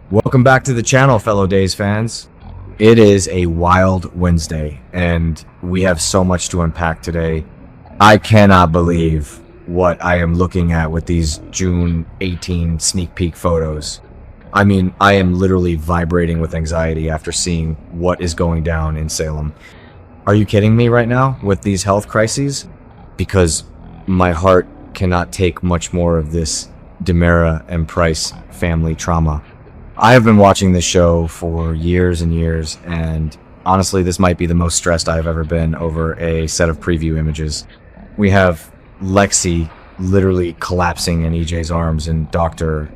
Welcome back to the channel, fellow Days fans. It is a wild Wednesday, and we have so much to unpack today. I cannot believe what I am looking at with these June 18 sneak peek photos. I mean, I am literally vibrating with anxiety after seeing what is going down in Salem. Are you kidding me right now with these health crises? Because my heart cannot take much more of this DiMera and Price family trauma. I have been watching this show for years and years, and honestly, this might be the most stressed I've ever been over a set of preview images. We have Lexie literally collapsing in EJ's arms in Dr.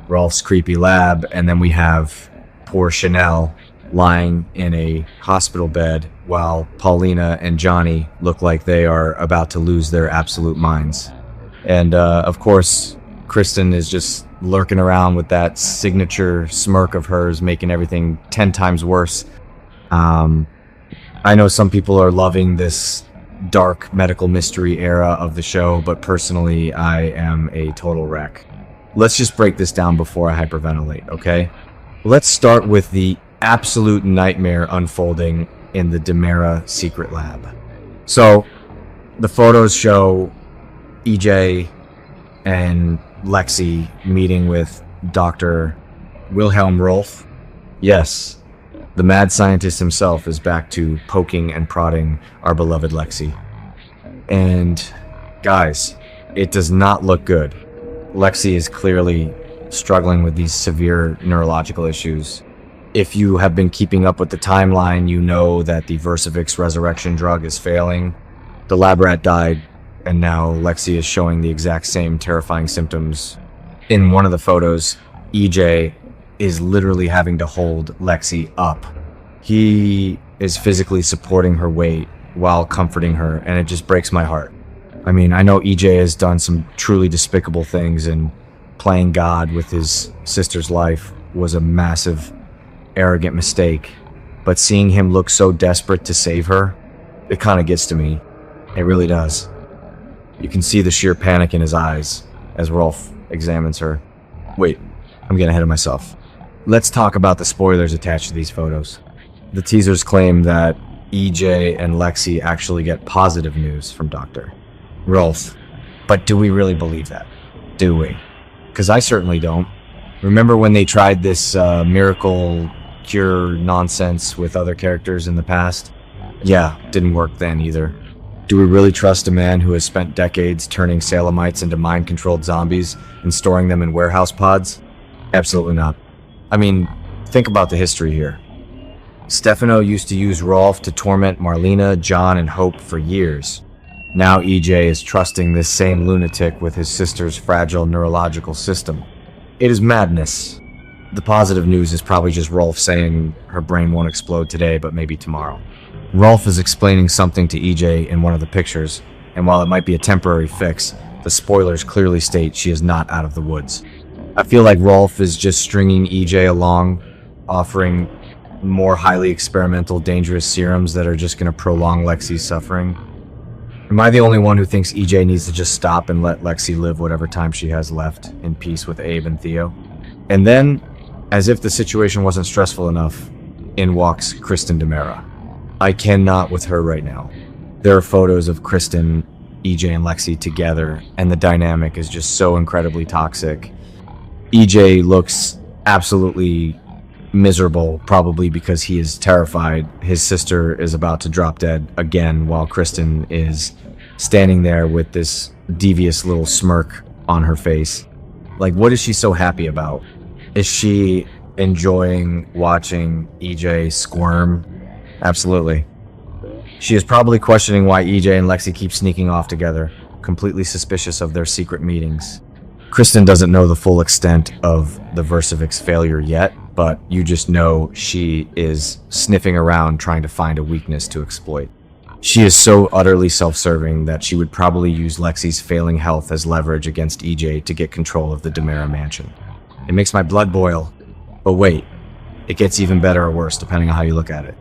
Rolf's creepy lab, and then we have poor Chanel lying in a hospital bed while Paulina and Johnny look like they are about to lose their absolute minds. And of course, Kristen is just lurking around with that signature smirk of hers, making everything 10 times worse. I know some people are loving this dark medical mystery era of the show, but personally, I am a total wreck. Let's just break this down before I hyperventilate, okay? Let's start with the absolute nightmare unfolding in the DiMera secret lab. So, the photos show EJ and Lexie meeting with Dr. Wilhelm Rolf. Yes, the mad scientist himself is back to poking and prodding our beloved Lexie. And guys, it does not look good. Lexie is clearly struggling with these severe neurological issues. If you have been keeping up with the timeline, you know that the Versavix resurrection drug is failing. The lab rat died, and now Lexie is showing the exact same terrifying symptoms. In one of the photos, EJ is literally having to hold Lexie up. He is physically supporting her weight while comforting her, and it just breaks my heart. I mean, I know EJ has done some truly despicable things, and playing God with his sister's life was a massive, arrogant mistake. But seeing him look so desperate to save her, it kind of gets to me. It really does. You can see the sheer panic in his eyes as Rolf examines her. Wait, I'm getting ahead of myself. Let's talk about the spoilers attached to these photos. The teasers claim that EJ and Lexie actually get positive news from Dr. Rolf. But do we really believe that? Do we? Because I certainly don't. Remember when they tried this miracle cure nonsense with other characters in the past? Yeah, didn't work then either. Do we really trust a man who has spent decades turning Salemites into mind-controlled zombies and storing them in warehouse pods? Absolutely not. I mean, think about the history here. Stefano used to use Rolf to torment Marlena, John, and Hope for years. Now EJ is trusting this same lunatic with his sister's fragile neurological system. It is madness. The positive news is probably just Rolf saying her brain won't explode today, but maybe tomorrow. Rolf is explaining something to EJ in one of the pictures, and while it might be a temporary fix, the spoilers clearly state she is not out of the woods. I feel like Rolf is just stringing EJ along, offering more highly experimental, dangerous serums that are just going to prolong Lexie's suffering. Am I the only one who thinks EJ needs to just stop and let Lexie live whatever time she has left in peace with Abe and Theo? And then, as if the situation wasn't stressful enough, in walks Kristen DiMera. I cannot with her right now. There are photos of Kristen, EJ, and Lexie together, and the dynamic is just so incredibly toxic. EJ looks absolutely miserable, probably because he is terrified his sister is about to drop dead again, while Kristen is standing there with this devious little smirk on her face. Like, what is she so happy about? Is she enjoying watching EJ squirm? Absolutely. She is probably questioning why EJ and Lexie keep sneaking off together, completely suspicious of their secret meetings. Kristen doesn't know the full extent of the Versavix failure yet, but you just know she is sniffing around trying to find a weakness to exploit. She is so utterly self-serving that she would probably use Lexie's failing health as leverage against EJ to get control of the DiMera mansion. It makes my blood boil. But wait, it gets even better or worse depending on how you look at it.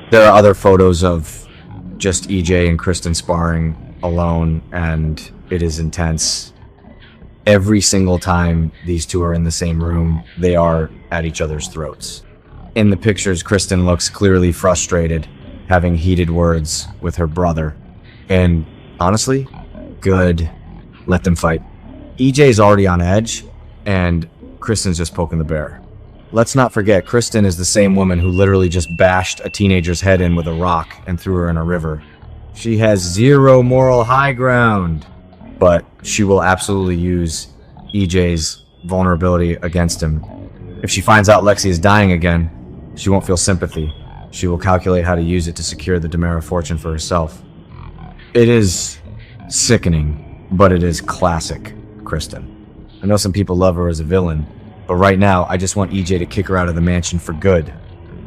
There are other photos of just EJ and Kristen sparring alone, and it is intense. Every single time these two are in the same room, they are at each other's throats. In the pictures, Kristen looks clearly frustrated, having heated words with her brother. And honestly, good. Let them fight. EJ's already on edge, and Kristen's just poking the bear. Let's not forget, Kristen is the same woman who literally just bashed a teenager's head in with a rock and threw her in a river. She has zero moral high ground, but she will absolutely use EJ's vulnerability against him. If she finds out Lexie is dying again, she won't feel sympathy. She will calculate how to use it to secure the DiMera fortune for herself. It is sickening, but it is classic Kristen. I know some people love her as a villain, but right now I just want EJ to kick her out of the mansion for good.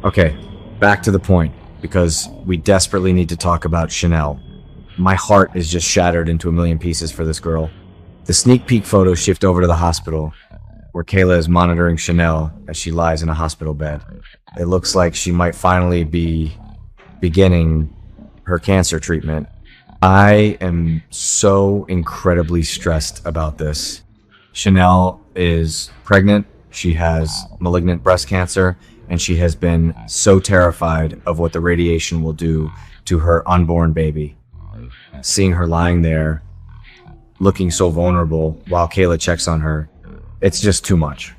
Okay, back to the point, because we desperately need to talk about Chanel. My heart is just shattered into a million pieces for this girl. The sneak peek photos shift over to the hospital, where Kayla is monitoring Chanel as she lies in a hospital bed. It looks like she might finally be beginning her cancer treatment. I am so incredibly stressed about this. Chanel is pregnant, she has malignant breast cancer, and she has been so terrified of what the radiation will do to her unborn baby. Seeing her lying there, looking so vulnerable while Kayla checks on her, it's just too much.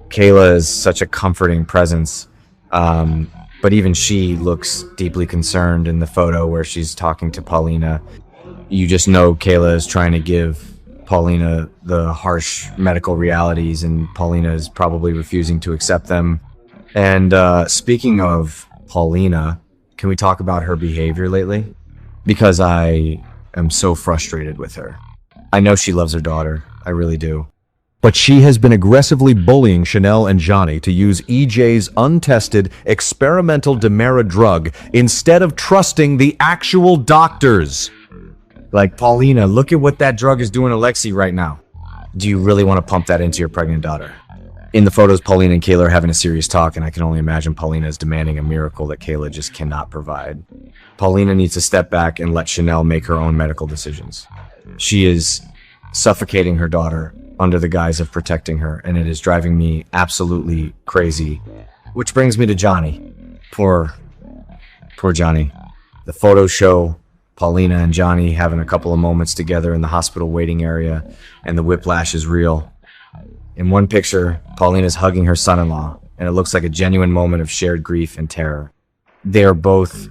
Kayla is such a comforting presence, but even she looks deeply concerned in the photo where she's talking to Paulina. You just know Kayla is trying to give Paulina the harsh medical realities, and Paulina is probably refusing to accept them. And speaking of Paulina, can we talk about her behavior lately? Because I am so frustrated with her. I know she loves her daughter. I really do. But she has been aggressively bullying Chanel and Johnny to use EJ's untested experimental DiMera drug instead of trusting the actual doctors. Like, Paulina, look at what that drug is doing to Lexie right now. Do you really want to pump that into your pregnant daughter? In the photos, Paulina and Kayla are having a serious talk, and I can only imagine Paulina is demanding a miracle that Kayla just cannot provide. Paulina needs to step back and let Chanel make her own medical decisions. She is suffocating her daughter under the guise of protecting her, and it is driving me absolutely crazy. Which brings me to Johnny. Poor Johnny. The photos show Paulina and Johnny having a couple of moments together in the hospital waiting area, and the whiplash is real. In one picture, Paulina's hugging her son-in-law, and it looks like a genuine moment of shared grief and terror. They are both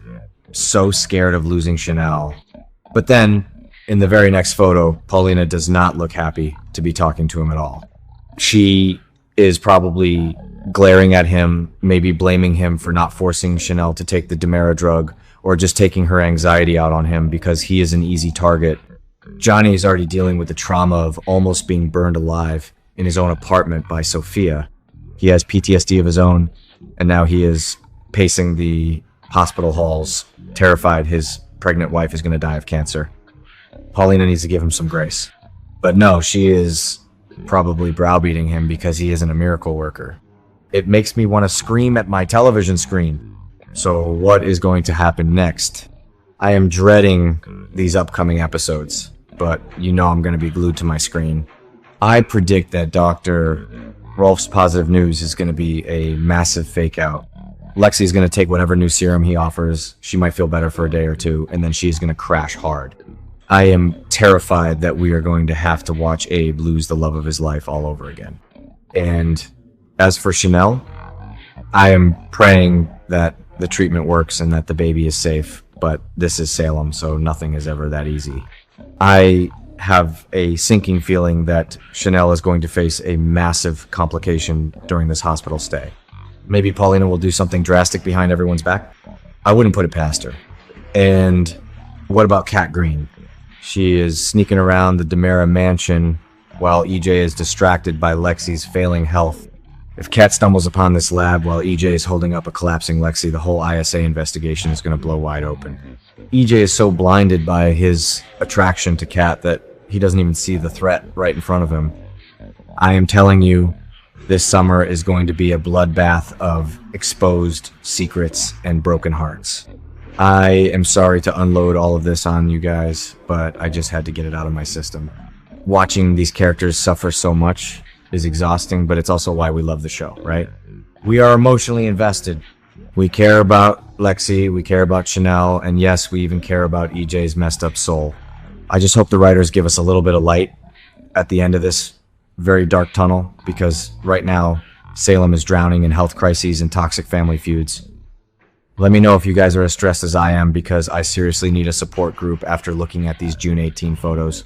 so scared of losing Chanel. But then, in the very next photo, Paulina does not look happy to be talking to him at all. She is probably glaring at him, maybe blaming him for not forcing Chanel to take the DiMera drug, or just taking her anxiety out on him because he is an easy target. Johnny is already dealing with the trauma of almost being burned alive in his own apartment by Sophia. He has PTSD of his own, and now he is pacing the hospital halls, terrified his pregnant wife is going to die of cancer. Paulina needs to give him some grace. But no, she is probably browbeating him because he isn't a miracle worker. It makes me want to scream at my television screen. So what is going to happen next? I am dreading these upcoming episodes, but you know I'm going to be glued to my screen. I predict that Dr. Rolf's positive news is going to be a massive fake out. Lexie is going to take whatever new serum he offers. She might feel better for a day or two, and then she's going to crash hard. I am terrified that we are going to have to watch Abe lose the love of his life all over again. And as for Chanel, I am praying that the treatment works and that the baby is safe, but this is Salem, so nothing is ever that easy. I have a sinking feeling that Chanel is going to face a massive complication during this hospital stay. Maybe Paulina will do something drastic behind everyone's back. I wouldn't put it past her. And what about Kat Green? She is sneaking around the DiMera mansion while EJ is distracted by Lexie's failing health. If Kat stumbles upon this lab while EJ is holding up a collapsing Lexie, the whole ISA investigation is going to blow wide open. EJ is so blinded by his attraction to Kat that he doesn't even see the threat right in front of him. I am telling you, this summer is going to be a bloodbath of exposed secrets and broken hearts. I am sorry to unload all of this on you guys, but I just had to get it out of my system. watching these characters suffer so much is exhausting, but it's also why we love the show, right? We are emotionally invested. We care about Lexie, we care about Chanel, and yes, we even care about EJ's messed up soul. I just hope the writers give us a little bit of light at the end of this very dark tunnel, because right now, Salem is drowning in health crises and toxic family feuds. Let me know if you guys are as stressed as I am, because I seriously need a support group after looking at these June 18 photos.